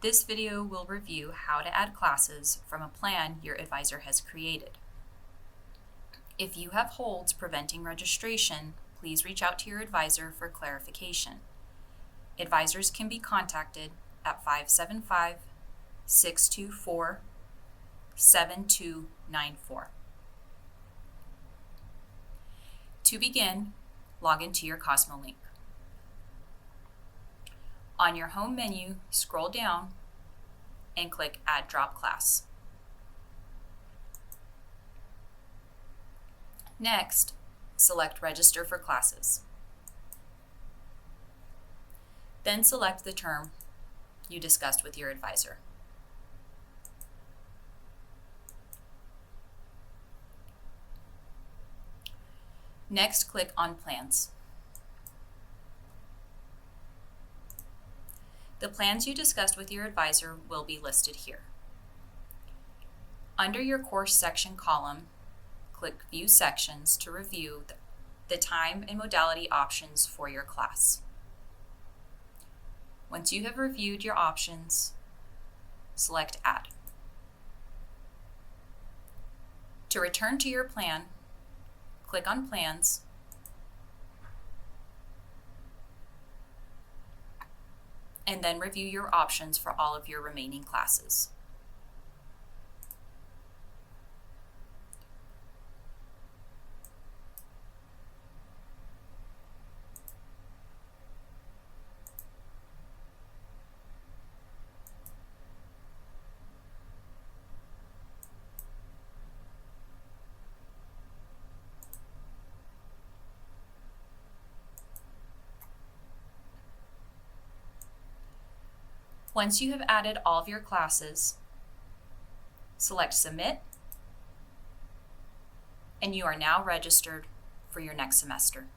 This video will review how to add classes from a plan your advisor has created. If you have holds preventing registration, please reach out to your advisor for clarification. Advisors can be contacted at 575-624-7294. To begin, log into your Cosmo link. On your home menu, scroll down and click Add Drop Class. Next, select Register for Classes. Then select the term you discussed with your advisor. Next, click on Plans. The plans you discussed with your advisor will be listed here. Under your course section column, click View Sections to review the time and modality options for your class. Once you have reviewed your options, select Add. To return to your plan, click on Plans, and then review your options for all of your remaining classes. Once you have added all of your classes, select Submit, and you are now registered for your next semester.